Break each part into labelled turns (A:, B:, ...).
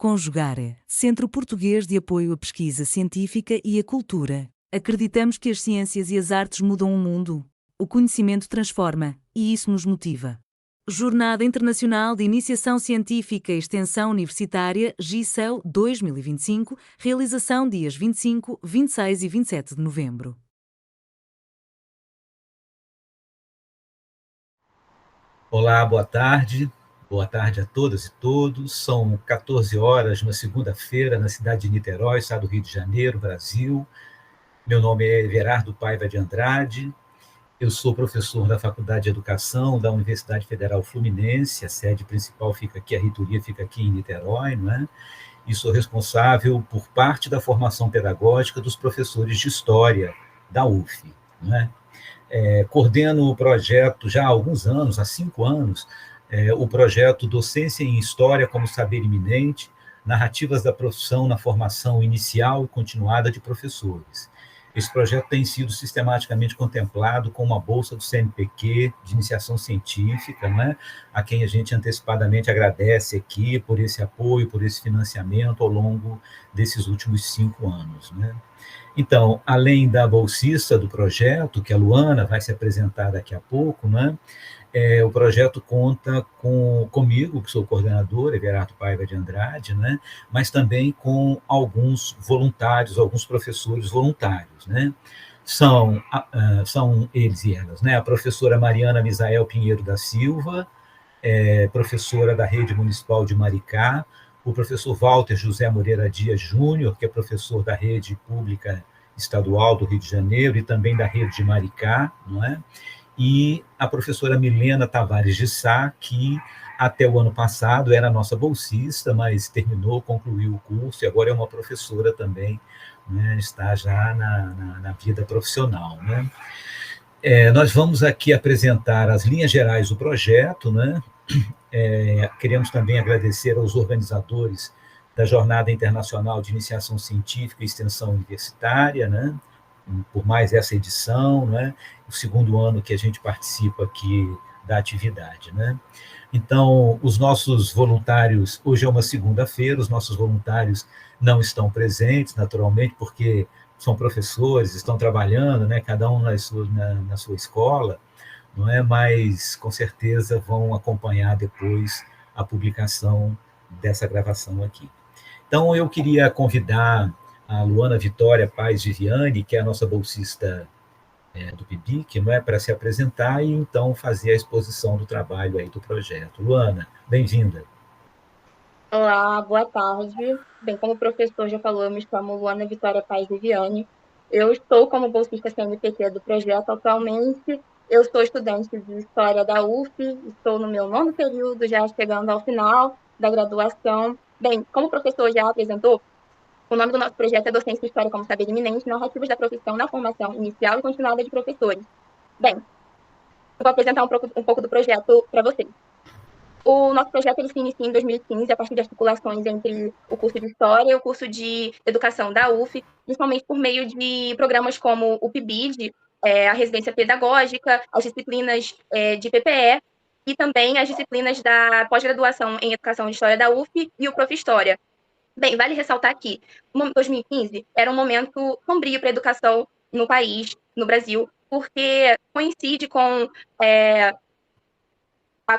A: Conjugare, Centro Português de Apoio à Pesquisa Científica e à Cultura. Acreditamos que as ciências e as artes mudam o mundo. O conhecimento transforma, e isso nos motiva. Jornada Internacional de Iniciação Científica e Extensão Universitária, GICEU 2025, realização dias 25, 26 e 27 de novembro.
B: Olá, boa tarde. Boa tarde a todas e todos. São 14 horas, uma segunda-feira, na cidade de Niterói, estado do Rio de Janeiro, Brasil. Meu nome é Everardo Paiva de Andrade. Eu sou professor da Faculdade de Educação da Universidade Federal Fluminense. A sede principal fica aqui, a reitoria fica aqui em Niterói, não é? E sou responsável por parte da formação pedagógica dos professores de História da UF, não é? Coordeno o projeto já há alguns anos, há 5 anos, o projeto Docência em História como Saber Iminente, narrativas da profissão na formação inicial e continuada de professores. Esse projeto tem sido sistematicamente contemplado com uma bolsa do CNPq de iniciação científica, né, a quem a gente antecipadamente agradece aqui por esse apoio, por esse financiamento ao longo desses últimos 5 anos, né. Então, além da bolsista do projeto, que a Luana vai se apresentar daqui a pouco, né, o projeto conta comigo, que sou coordenador, Everardo Paiva de Andrade, né, mas também com alguns voluntários, alguns professores voluntários, né. São eles e elas, né, a professora Mariana Misael Pinheiro da Silva, professora da Rede Municipal de Maricá, o professor Walter José Moreira Dias Júnior, que é professor da Rede Pública Estadual do Rio de Janeiro e também da Rede de Maricá, não é? E a professora Milena Tavares de Sá, que até o ano passado era nossa bolsista, mas terminou, concluiu o curso e agora é uma professora também, né? Está já na vida profissional, né? Nós vamos aqui apresentar as linhas gerais do projeto, né? Queremos também agradecer aos organizadores da Jornada Internacional de Iniciação Científica e Extensão Universitária, né, por mais essa edição, né, o segundo ano que a gente participa aqui da atividade, né. Então, os nossos voluntários, hoje é uma segunda-feira, os nossos voluntários não estão presentes, naturalmente, porque são professores, estão trabalhando, né, cada um na sua escola, não é? Mas com certeza vão acompanhar depois a publicação dessa gravação aqui. Então eu queria convidar a Luana Vitória Paz Viviane, que é a nossa bolsista do PIBIC, não é, para se apresentar e então fazer a exposição do trabalho aí do projeto. Luana, bem-vinda.
C: Olá, boa tarde. Bem, como o professor já falou, eu me chamo Luana Vitória Paz Viviane. Eu estou como bolsista CNPq do projeto atualmente. Eu sou estudante de História da UF, estou no meu 9º período, já chegando ao final da graduação. Bem, como o professor já apresentou, o nome do nosso projeto é Docência em História como Saber Iminente, narrativas da profissão na formação inicial e continuada de professores. Bem, eu vou apresentar um pouco do projeto para vocês. O nosso projeto ele se inicia em 2015, a partir de articulações entre o curso de História e o curso de Educação da UF, principalmente por meio de programas como o PIBID, a residência pedagógica, as disciplinas de PPE e também as disciplinas da pós-graduação em Educação de História da UF e o Prof. História. Bem, vale ressaltar que 2015 era um momento sombrio para a educação no país, no Brasil, porque coincide com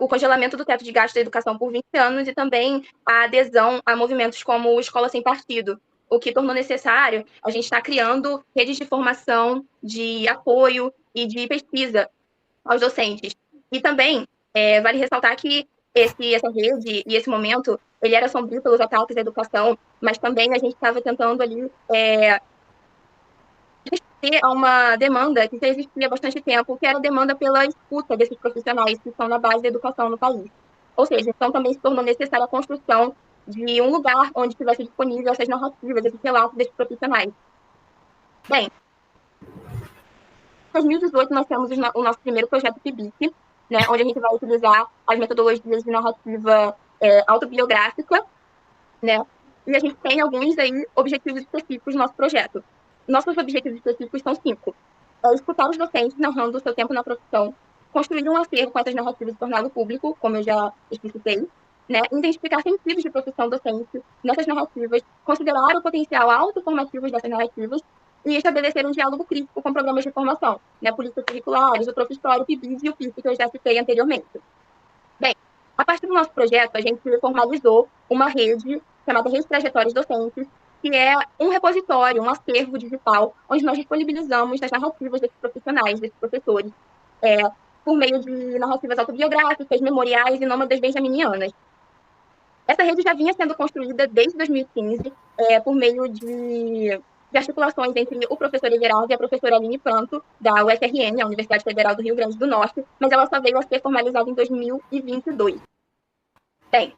C: o congelamento do teto de gasto da educação por 20 anos e também a adesão a movimentos como o Escola Sem Partido, o que tornou necessário a gente estar criando redes de formação, de apoio e de pesquisa aos docentes. E também vale ressaltar que essa rede e esse momento ele era sombrio pelos ataques à educação, mas também a gente estava tentando ali responder a uma demanda que já existia há bastante tempo, que era a demanda pela escuta desses profissionais que estão na base da educação no país. Ou seja, então também se tornou necessária a construção de um lugar onde estivesse disponível essas narrativas, esses relatos desses profissionais. Bem, em 2018 nós temos o nosso primeiro projeto PIBIC, né, onde a gente vai utilizar as metodologias de narrativa autobiográfica, né, e a gente tem alguns aí objetivos específicos do nosso projeto. Nossos objetivos específicos são 5. Escutar os docentes narrando o seu tempo na profissão, construir um acervo com essas narrativas e torná-lo público, como eu já explicitei, né, identificar sentidos de profissão docente nessas narrativas, considerar o potencial autoformativo dessas narrativas e estabelecer um diálogo crítico com programas de formação, né, políticas curriculares, o Profhistória, o PIBID e o PIP, que eu já citei anteriormente. Bem, a partir do nosso projeto, a gente formalizou uma rede chamada Rede Trajetórias Docentes, que é um repositório, um acervo digital, onde nós disponibilizamos as narrativas desses profissionais, desses professores, por meio de narrativas autobiográficas, memoriais e nômadas benjaminianas. Essa rede já vinha sendo construída desde 2015, por meio de articulações entre o professor Everaldo e a professora Aline Pranto, da UFRN, a Universidade Federal do Rio Grande do Norte, mas ela só veio a ser formalizada em 2022. Bem,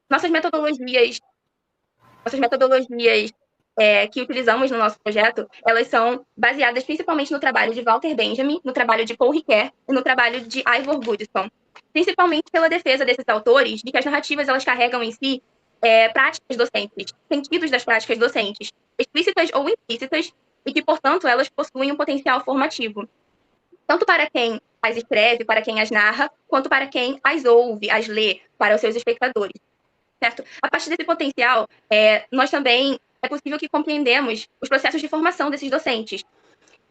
C: nossas metodologias que utilizamos no nosso projeto, elas são baseadas principalmente no trabalho de Walter Benjamin, no trabalho de Paul Ricoeur e no trabalho de Ivor Goodson, principalmente pela defesa desses autores de que as narrativas elas carregam em si práticas docentes, sentidos das práticas docentes, explícitas ou implícitas, e que, portanto, elas possuem um potencial formativo, tanto para quem as escreve, para quem as narra, quanto para quem as ouve, as lê, para os seus espectadores. Certo? A partir desse potencial, nós também é possível que compreendemos os processos de formação desses docentes.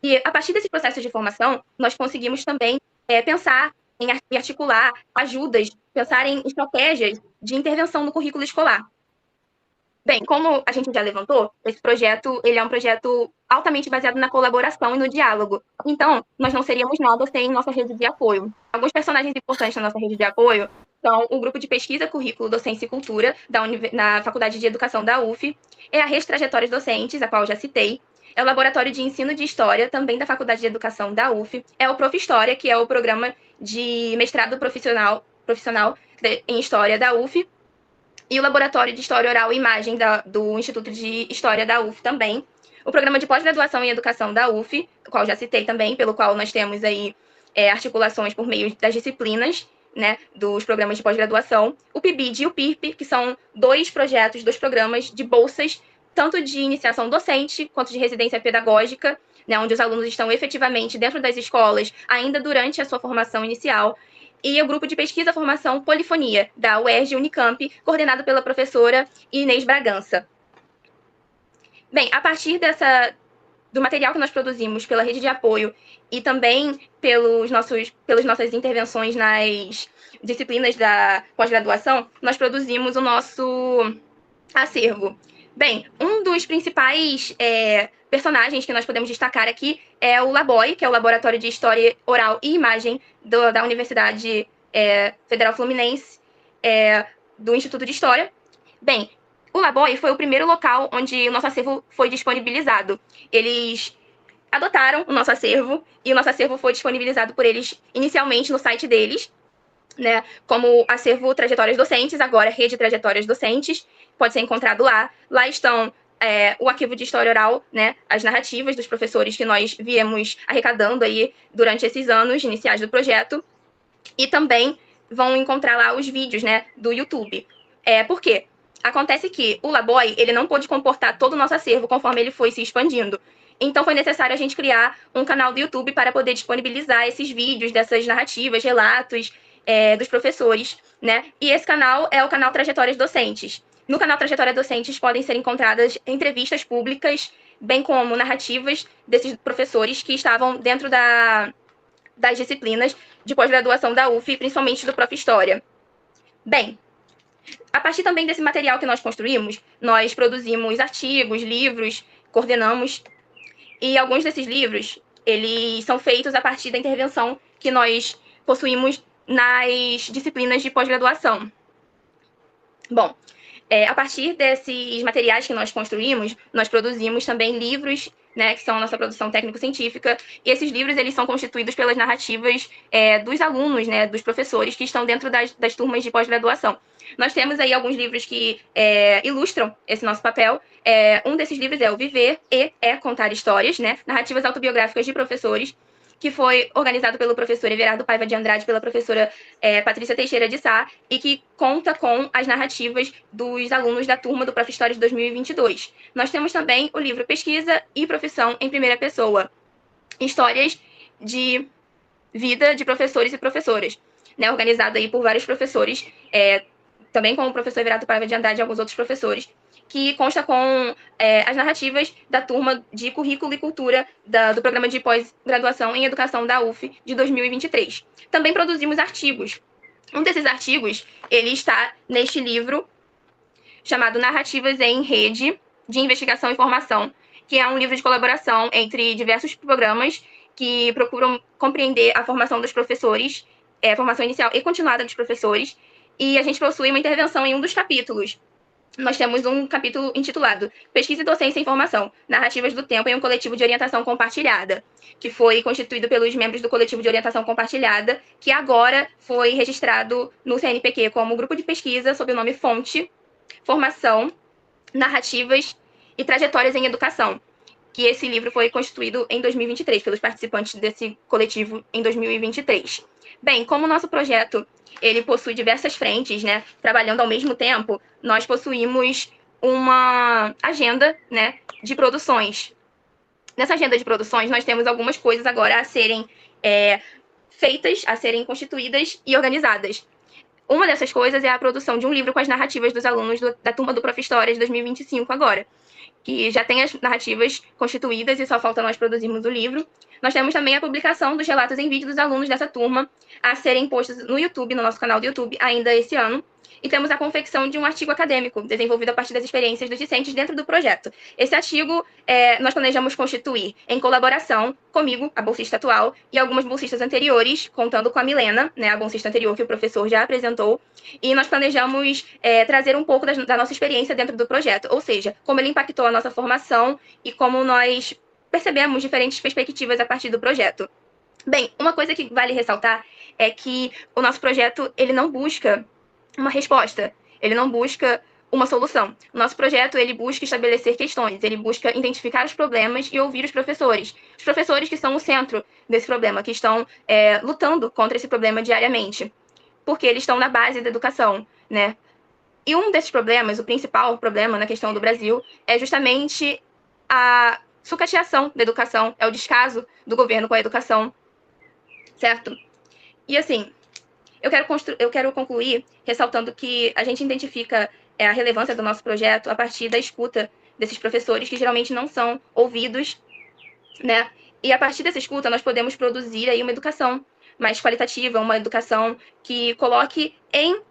C: E, a partir desses processos de formação, nós conseguimos também pensar em articular ajudas, pensar em estratégias de intervenção no currículo escolar. Bem, como a gente já levantou, esse projeto ele é um projeto altamente baseado na colaboração e no diálogo. Então, nós não seríamos nada sem nossa rede de apoio. Alguns personagens importantes na nossa rede de apoio são o Grupo de Pesquisa, Currículo, Docência e Cultura, na Faculdade de Educação da UF, é a Rede Trajetórias Docentes, a qual eu já citei, é o Laboratório de Ensino de História, também da Faculdade de Educação da UF, é o Profhistória, que é o programa de mestrado profissional em História da UF, e o Laboratório de História Oral e Imagem do Instituto de História da UF também, o Programa de Pós-Graduação em Educação da UF, o qual já citei também, pelo qual nós temos aí articulações por meio das disciplinas, né, dos programas de pós-graduação, o PIBID e o PIRP, que são dois programas de bolsas, tanto de iniciação docente, quanto de residência pedagógica, né, onde os alunos estão efetivamente dentro das escolas, ainda durante a sua formação inicial, e o Grupo de Pesquisa Formação Polifonia, da UERJ Unicamp, coordenado pela professora Inês Bragança. Bem, a partir do material que nós produzimos pela rede de apoio e também pelas nossas intervenções nas disciplinas da pós-graduação, nós produzimos o nosso acervo. Bem, um dos principais personagens que nós podemos destacar aqui é o LABOI, que é o Laboratório de História Oral e Imagem da Universidade Federal Fluminense, do Instituto de História. Bem, o LABOI foi o primeiro local onde o nosso acervo foi disponibilizado. Eles adotaram o nosso acervo e o nosso acervo foi disponibilizado por eles inicialmente no site deles, né, como acervo Trajetórias Docentes, agora Rede Trajetórias Docentes, pode ser encontrado lá. Lá estão o arquivo de história oral, né, as narrativas dos professores que nós viemos arrecadando aí durante esses anos iniciais do projeto, e também vão encontrar lá os vídeos, né, do YouTube. Por quê? Acontece que o LABOI, ele não pôde comportar todo o nosso acervo conforme ele foi se expandindo. Então, foi necessário a gente criar um canal do YouTube para poder disponibilizar esses vídeos dessas narrativas, relatos dos professores, né? E esse canal é o canal Trajetórias Docentes. No canal Trajetórias Docentes podem ser encontradas entrevistas públicas, bem como narrativas desses professores que estavam dentro das disciplinas de pós-graduação da UF, principalmente do Profhistória. Bem, a partir também desse material que nós construímos, nós produzimos artigos, livros, coordenamos, e alguns desses livros, eles são feitos a partir da intervenção que nós possuímos nas disciplinas de pós-graduação. Bom, a partir desses materiais que nós construímos, nós produzimos também livros, né, que são a nossa produção técnico-científica, e esses livros eles são constituídos pelas narrativas dos alunos, né, dos professores que estão dentro das turmas de pós-graduação. Nós temos aí alguns livros que ilustram esse nosso papel. Um desses livros é o Viver e Contar Histórias, né, narrativas autobiográficas de professores, que foi organizado pelo professor Everardo Paiva de Andrade, pela professora Patrícia Teixeira de Sá, e que conta com as narrativas dos alunos da turma do Profhistória de 2022. Nós temos também o livro Pesquisa e Profissão em Primeira Pessoa, histórias de vida de professores e professoras, né, organizado aí por vários professores, também com o professor Everato Paiva de Andrade e alguns outros professores, que consta com as narrativas da turma de Currículo e Cultura do Programa de Pós-Graduação em Educação da UF de 2023. Também produzimos artigos. Um desses artigos, ele está neste livro chamado Narrativas em Rede de Investigação e Formação, que é um livro de colaboração entre diversos programas que procuram compreender a formação dos professores, a formação inicial e continuada dos professores, e a gente possui uma intervenção em um dos capítulos. Nós temos um capítulo intitulado Pesquisa e Docência em Formação, Narrativas do Tempo em um Coletivo de Orientação Compartilhada, que foi constituído pelos membros do Coletivo de Orientação Compartilhada, que agora foi registrado no CNPq como grupo de pesquisa sob o nome Fonte, Formação, Narrativas e Trajetórias em Educação, que esse livro foi constituído em 2023, pelos participantes desse coletivo em 2023. Bem, como o nosso projeto ele possui diversas frentes, né, trabalhando ao mesmo tempo, nós possuímos uma agenda, né, de produções. Nessa agenda de produções, nós temos algumas coisas agora a serem feitas, a serem constituídas e organizadas. Uma dessas coisas é a produção de um livro com as narrativas dos alunos da turma do Prof. História de 2025 agora, que já tem as narrativas constituídas e só falta nós produzirmos o livro. Nós temos também a publicação dos relatos em vídeo dos alunos dessa turma a serem postos no YouTube, no nosso canal do YouTube, ainda esse ano. E temos a confecção de um artigo acadêmico, desenvolvido a partir das experiências dos discentes dentro do projeto. Esse artigo nós planejamos constituir em colaboração comigo, a bolsista atual, e algumas bolsistas anteriores, contando com a Milena, né, a bolsista anterior que o professor já apresentou. E nós planejamos trazer um pouco da nossa experiência dentro do projeto, ou seja, como ele impactou a nossa formação e como nós percebemos diferentes perspectivas a partir do projeto. Bem, uma coisa que vale ressaltar é que o nosso projeto ele não busca uma resposta, ele não busca uma solução. O nosso projeto ele busca estabelecer questões, ele busca identificar os problemas e ouvir os professores que são o centro desse problema, que estão lutando contra esse problema diariamente, porque eles estão na base da educação, né? E um desses problemas, o principal problema na questão do Brasil, é justamente a sucateação da educação, é o descaso do governo com a educação, certo? E assim, eu quero concluir ressaltando que a gente identifica a relevância do nosso projeto a partir da escuta desses professores que geralmente não são ouvidos, né? E a partir dessa escuta nós podemos produzir aí uma educação mais qualitativa, uma educação que coloque em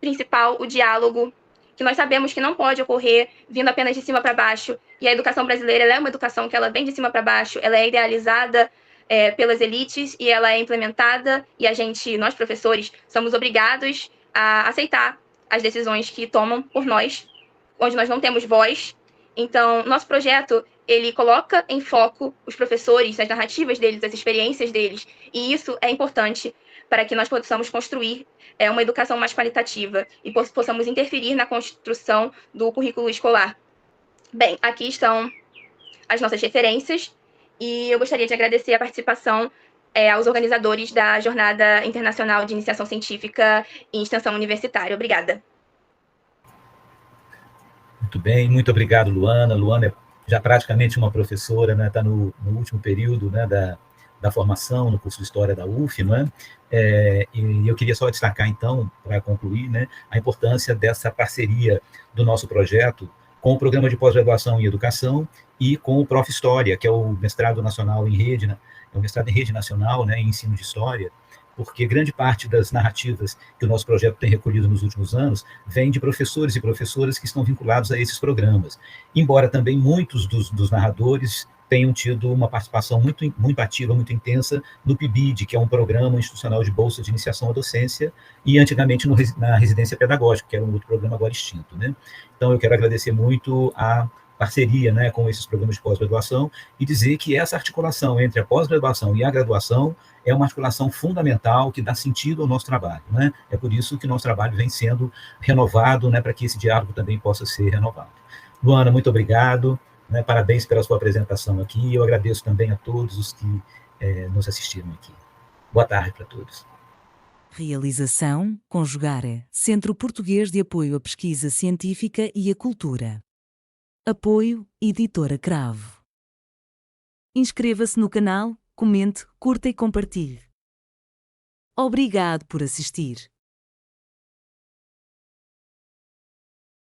C: principal o diálogo, que nós sabemos que não pode ocorrer vindo apenas de cima para baixo. E a educação brasileira ela é uma educação que ela vem de cima para baixo, ela é idealizada pelas elites e ela é implementada e nós professores, somos obrigados a aceitar as decisões que tomam por nós, onde nós não temos voz. Então, nosso projeto, ele coloca em foco os professores, as narrativas deles, as experiências deles, e isso é importante para que nós possamos construir uma educação mais qualitativa e possamos interferir na construção do currículo escolar. Bem, aqui estão as nossas referências, e eu gostaria de agradecer a participação aos organizadores da Jornada Internacional de Iniciação Científica e Extensão Universitária. Obrigada.
B: Muito bem, muito obrigado, Luana. Luana é já praticamente uma professora, né? Está no último período, né, da formação no curso de História da UF, não é? E eu queria só destacar, então, para concluir, né, a importância dessa parceria do nosso projeto com o Programa de Pós-Graduação em Educação e com o Prof. História, que é o mestrado nacional em rede, né, é o mestrado em rede nacional, né, em ensino de História, porque grande parte das narrativas que o nosso projeto tem recolhido nos últimos anos vem de professores e professoras que estão vinculados a esses programas, embora também muitos dos narradores tenham tido uma participação muito ativa, muito intensa no PIBID, que é um programa institucional de bolsa de iniciação à docência, e antigamente na residência pedagógica, que era um outro programa agora extinto, né? Então, eu quero agradecer muito a parceria, né, com esses programas de pós-graduação e dizer que essa articulação entre a pós-graduação e a graduação é uma articulação fundamental que dá sentido ao nosso trabalho, né? É por isso que o nosso trabalho vem sendo renovado, né, para que esse diálogo também possa ser renovado. Luana, muito obrigado. Né, parabéns pela sua apresentação aqui, eu agradeço também a todos os que nos assistiram aqui. Boa tarde para todos.
A: Realização, Conjugare, Centro Português de Apoio à Pesquisa Científica e à Cultura. Apoio, Editora Cravo. Inscreva-se no canal, comente, curta e compartilhe. Obrigado por assistir.